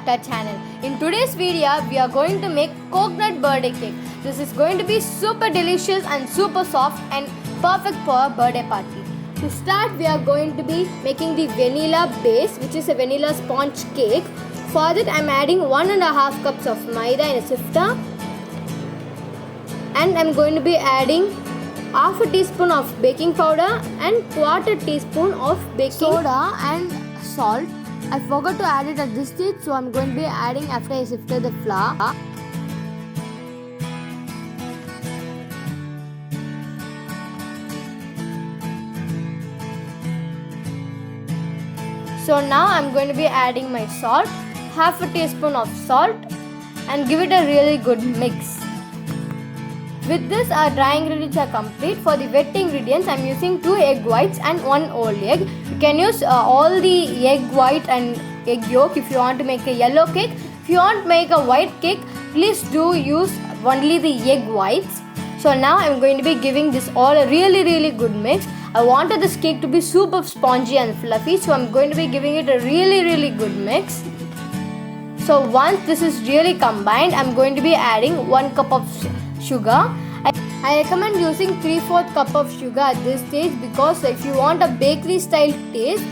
back to our channel. In today's video, we are going to make coconut birthday cake. This is going to be super delicious and super soft and perfect for a birthday party. To start, we are going to be making the vanilla base, which is a vanilla sponge cake. For that, I am adding 1.5 cups of maida in a sifter. And I am going to be adding half a teaspoon of baking powder and quarter teaspoon of baking soda and salt. I forgot to add it at this stage, so I'm going to be adding after I sifted the flour. So now I'm going to be adding my salt, half a teaspoon of salt, and give it a really good mix. With this, our dry ingredients are complete. For the wet ingredients, I am using 2 egg whites and 1 whole egg. You can use all the egg white and egg yolk if you want to make a yellow cake. If you want to make a white cake, please do use only the egg whites. So now I am going to be giving this all a really good mix. I wanted this cake to be super spongy and fluffy, so I am going to be giving it a really good mix. So once this is really combined, I am going to be adding 1 cup of sugar. I recommend using 3/4 cup of sugar at this stage, because if you want a bakery style taste,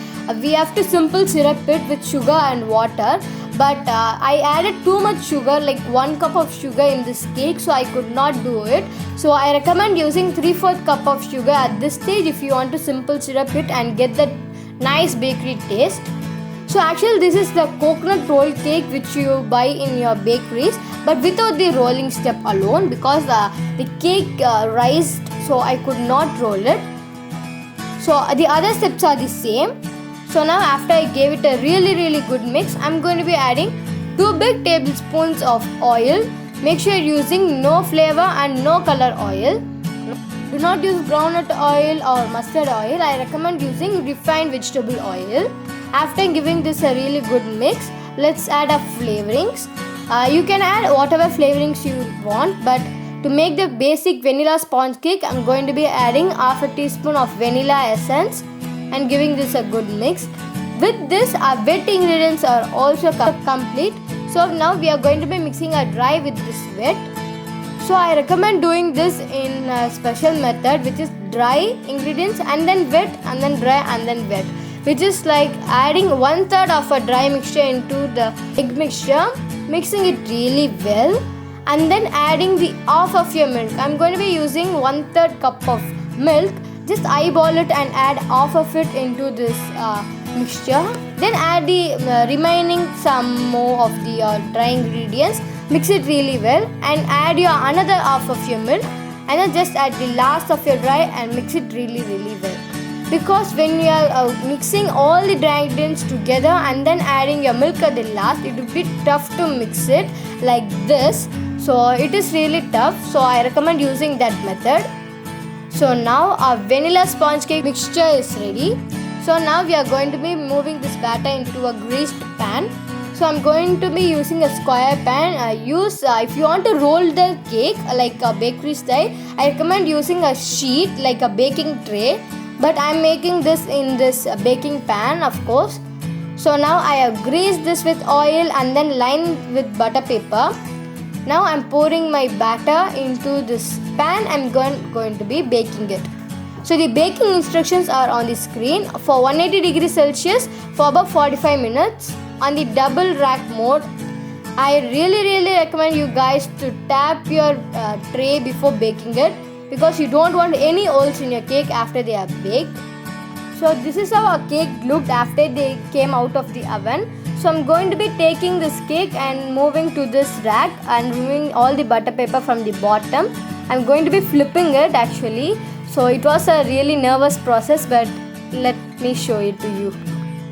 we have to simple syrup it with sugar and water. But I added too much sugar, like 1 cup of sugar in this cake, so I could not do it. So I recommend using 3/4 cup of sugar at this stage if you want to simple syrup it and get that nice bakery taste. So actually this is the coconut roll cake which you buy in your bakeries, but without the rolling step alone, because the cake rised, so I could not roll it. So the other steps are the same. So now after I gave it a really good mix, I'm going to be adding 2 big tablespoons of oil. Make sure you're using no flavor and no color oil. Do not use groundnut oil or mustard oil. I recommend using refined vegetable oil. After giving this a really good mix, let's add our flavorings. You can add whatever flavorings you want, but to make the basic vanilla sponge cake, I'm going to be adding half a teaspoon of vanilla essence and giving this a good mix. With this, our wet ingredients are also complete. So now we are going to be mixing our dry with this wet. So I recommend doing this in a special method, which is dry ingredients and then wet and then dry and then wet, which is like adding 1/3 of a dry mixture into the egg mixture, mixing it really well, and then adding the half of your milk. I'm going to be using 1/3 cup of milk. Just eyeball it and add half of it into this mixture. Then add the remaining some more of the dry ingredients. Mix it really well and add your another half of your milk, and then just add the last of your dry and mix it really well. Because when you are mixing all the dry ingredients together and then adding your milk at the last, it will be tough to mix it like this. So it is really tough. So I recommend using that method. So now our vanilla sponge cake mixture is ready. So now we are going to be moving this batter into a greased pan. So I'm going to be using a square pan. If you want to roll the cake like a bakery style, I recommend using a sheet like a baking tray. But I'm making this in this baking pan, of course. So now I have greased this with oil and then lined with butter paper. Now I'm pouring my batter into this pan. I'm going to be baking it. So the baking instructions are on the screen. For 180 degrees Celsius for about 45 minutes on the double rack mode. I really recommend you guys to tap your tray before baking it, because you don't want any holes in your cake after they are baked. So this is how our cake looked after they came out of the oven. So I'm going to be taking this cake and moving to this rack and removing all the butter paper from the bottom. I'm going to be flipping it actually. So it was a really nervous process, but let me show it to you.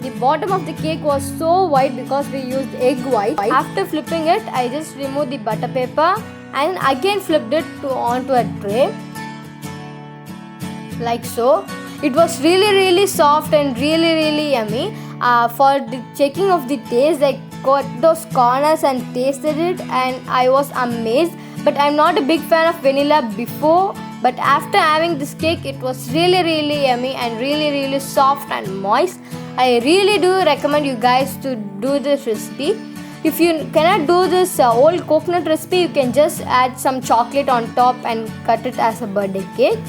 The bottom of the cake was so white because we used egg white. After flipping it, I just removed the butter paper and again flipped it onto a tray. Like so. It was really soft and really yummy. For the checking of the taste, I got those corners and tasted it, and I was amazed. But I'm not a big fan of vanilla before, but after having this cake, it was really yummy and really soft and moist. I really do recommend you guys to do this recipe. If you cannot do this old coconut recipe, you can just add some chocolate on top and cut it as a birthday cake.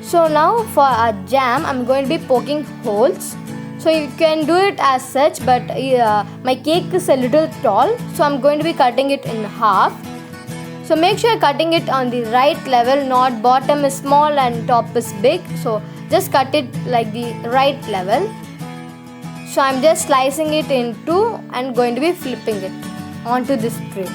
So now for our jam, I'm going to be poking holes. So you can do it as such, but my cake is a little tall, so I'm going to be cutting it in half. So make sure you're cutting it on the right level, not bottom is small and top is big. So just cut it like the right level. So I'm just slicing it in two and going to be flipping it onto this tray.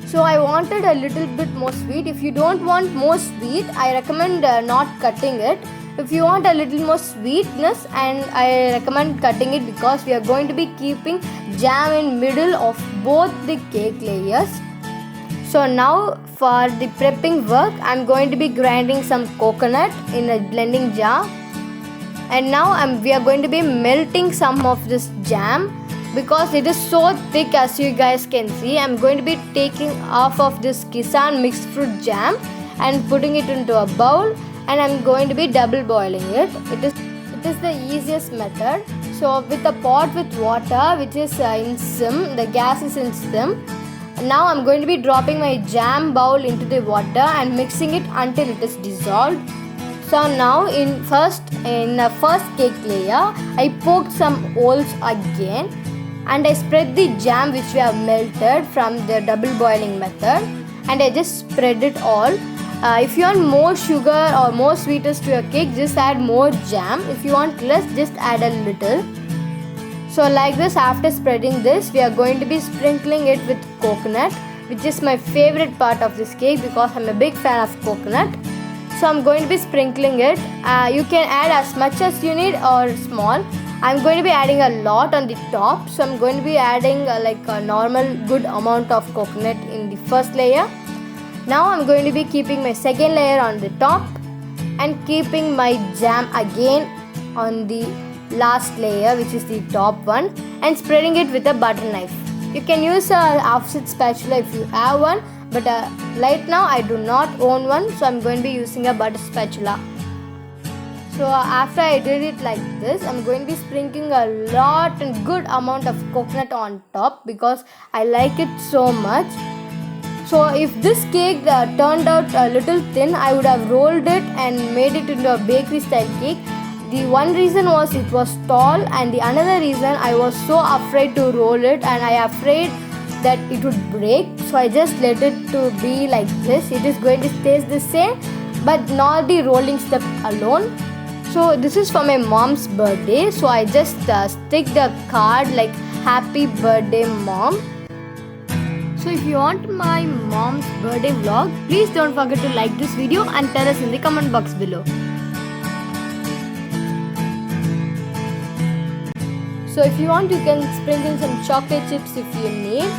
So I wanted a little bit more sweet. If you don't want more sweet, I recommend not cutting it. If you want a little more sweetness, and I recommend cutting it because we are going to be keeping jam in middle of both the cake layers. So now for the prepping work, I'm going to be grinding some coconut in a blending jar. And now we are going to be melting some of this jam because it is so thick, as you guys can see. I'm going to be taking half of this Kissan mixed fruit jam and putting it into a bowl, and I'm going to be double boiling it. It is the easiest method. So with a pot with water which is in sim, the gas is in sim. Now I'm going to be dropping my jam bowl into the water and mixing it until it is dissolved. So now in the first cake layer, I poked some holes again and I spread the jam which we have melted from the double boiling method, and I just spread it all. If you want more sugar or more sweetness to your cake, just add more jam. If you want less, just add a little. So like this, after spreading this, we are going to be sprinkling it with coconut, which is my favorite part of this cake because I'm a big fan of coconut. So I'm going to be sprinkling it. You can add as much as you need or small. I'm going to be adding a lot on the top. So I'm going to be adding like a normal good amount of coconut in the first layer. Now I'm going to be keeping my second layer on the top and keeping my jam again on the last layer, which is the top one, and spreading it with a butter knife. You can use a offset spatula if you have one, but right now I do not own one, so I'm going to be using a butter spatula. So after I did it like this, I'm going to be sprinkling a lot and good amount of coconut on top because I like it so much. So if this cake turned out a little thin, I would have rolled it and made it into a bakery style cake. The one reason was it was tall, and the another reason I was so afraid to roll it and I afraid that it would break. So I just let it to be like this. It is going to stay the same, but not the rolling step alone. So this is for my mom's birthday. So I just stick the card like happy birthday mom. So if you want my mom's birthday vlog, please don't forget to like this video and tell us in the comment box below. So if you want, you can sprinkle some chocolate chips if you need.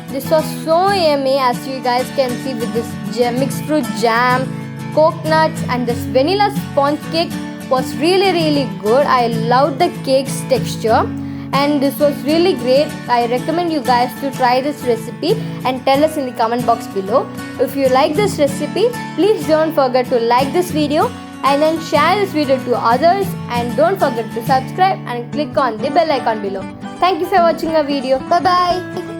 This was so yummy, as you guys can see, with this mixed fruit jam, coconuts, and this vanilla sponge cake was really good. I loved the cake's texture and this was really great. I recommend you guys to try this recipe and tell us in the comment box below. If you like this recipe, please don't forget to like this video and then share this video to others, and don't forget to subscribe and click on the bell icon below. Thank you for watching our video. Bye bye.